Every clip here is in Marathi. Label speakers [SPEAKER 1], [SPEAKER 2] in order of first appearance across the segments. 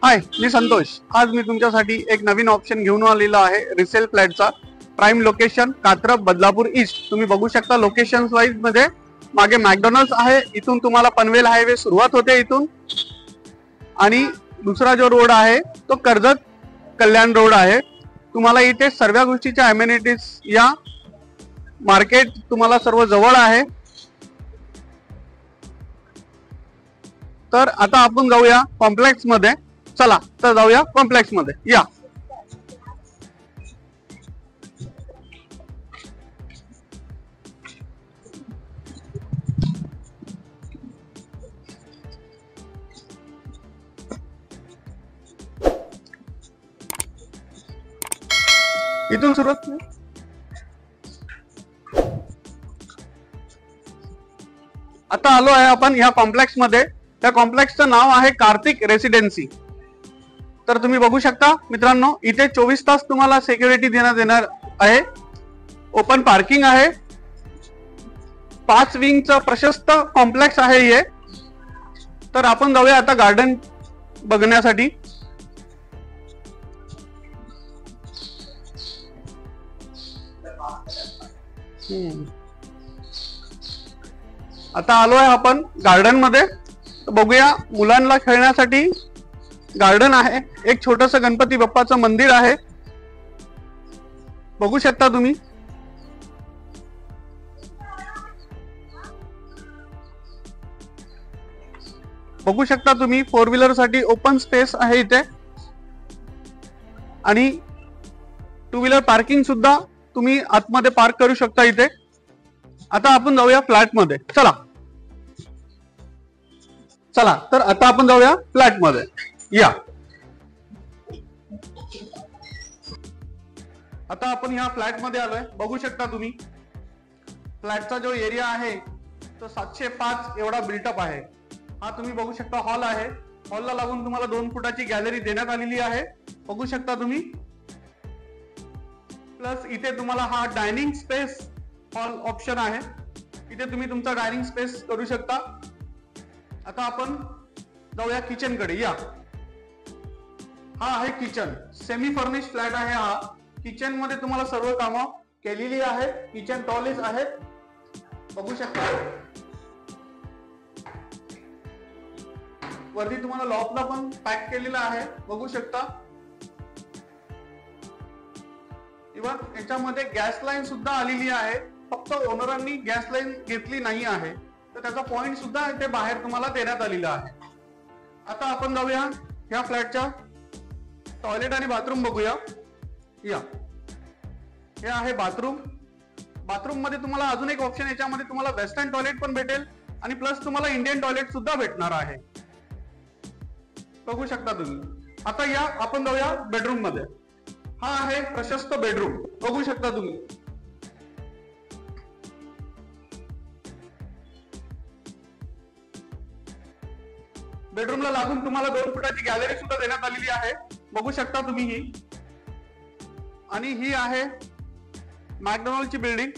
[SPEAKER 1] हाय, मी संतोष। आज मी तुमच्यासाठी एक नवीन ऑप्शन घेऊन आलेला आहे resale फ्लॅटचा। Prime location Katrap Badlapur east. तुम्ही बघू शकता लोकेशन वाईज मध्ये मागे मॅकडॉनल्ड्स आहे, इथून तुम्हाला पनवेल हायवे सुरुवात होते इथून, आणि दुसरा जो रोड आहे तो कर्जत कल्याण रोड आहे। तुम्हाला इथे सर्व गोष्टीच्या अमेनिटीज या मार्केट तुम्हाला सर्व जवळ आहे। तर आता आपण जाऊया कॉम्प्लेक्स मध्ये। चला तर जाऊया कॉम्प्लेक्स मध्ये, या। इथून सुरुवात। आता आलो आहे आपण या कॉम्प्लेक्स मध्ये। त्या कॉम्प्लेक्सचं नाव आहे कार्तिक रेसिडेन्सी। तर तुम्ही बघू शकता मित्रांनो, इथे 24 तास तुम्हाला सिक्युरिटी देण्यात येणार आहे। ओपन पार्किंग आहे, 5 विंगचं प्रशस्त कॉम्प्लेक्स आहे हे। तर आपण जाऊया आता गार्डन बघण्यासाठी। आता आलो आहे आपण गार्डन मध्ये। बघूया, मुलांना खेळण्यासाठी गार्डन आहे। एक छोटस गणपती बाप्पाचं मंदिर आहे, बघू शकता तुम्ही। बघू शकता तुम्ही 4 व्हीलर साठी ओपन स्पेस आहे इथे, आणि 2 व्हीलर पार्किंग सुद्धा तुम्ही आतमध्ये पार्क करू शकता इथे। आता आपण जाऊया फ्लॅट मध्ये, चला। चला तर आता आपण जाऊया फ्लॅट मध्ये, या। आता आपण या फ्लॅट मध्ये आलोय, बघू शकता तुम्ही। फ्लॅटचा जो एरिया आहे तो 705 एवढा बिल्टअप आहे। हा तुम्ही बघू शकता हॉल आहे। हॉलला लागून तुम्हाला 2 फुटाची गॅलरी देण्यात आलेली आहे, बघू शकता तुम्ही। प्लस इथे तुम्हाला हा डायनिंग स्पेस हॉल ऑप्शन आहे, इथे तुम्ही तुमचा डायनिंग स्पेस करू शकता। आता आपण जाऊया किचन कडे, या। हा आहे किचन, सेमी फर्निश फ्लॅट आहे हा। किचन मध्ये तुम्हाला सर्व कामं केलेली आहे। किचन टॉयलेट आहेत, बघू शकता। वरती तुम्हाला लॉफ्टला पण पॅक केलेला आहे, बघू शकता। इव्हन याच्यामध्ये गॅस लाईन सुद्धा आलेली आहे, फक्त ओनरांनी गॅस लाईन घेतली नाही आहे, तर त्याचा पॉइंट सुद्धा इथे बाहेर तुम्हाला देण्यात आलेला आहे। आता आपण जाऊया ह्या फ्लॅटच्या टॉयलेट आणि बाथरूम बघूया, या। हे आहे बाथरूम। बाथरूम मध्ये तुम्हाला अजून एक ऑप्शन, याच्यामध्ये तुम्हाला वेस्टर्न टॉयलेट पण भेटेल, आणि प्लस तुम्हाला इंडियन टॉयलेट सुद्धा भेटणार आहे, बघू शकता तुम्ही। आता या आपण जाऊया बेडरूम मध्ये। हा आहे प्रशस्त बेडरूम, बघू शकता तुम्ही। बेडरूमला लागून तुम्हाला 2 फुटाची गॅलरी सुद्धा देण्यात आलेली आहे, बघू शकता तुम्ही ही। आणि ही आहे मॅकडॉनल्डची बिल्डिंग।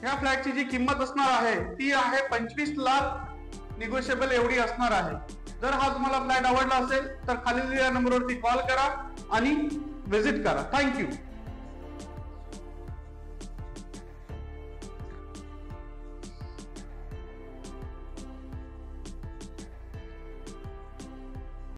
[SPEAKER 1] ह्या फ्लॅटची जी किंमत असणार आहे ती आहे 25 लाख निगोशिएबल एवढी असणार आहे। जर हा तुम्हाला फ्लॅट आवडला असेल तर खाली दिलेल्या नंबरवरती कॉल करा आणि व्हिजिट करा। थँक्यू।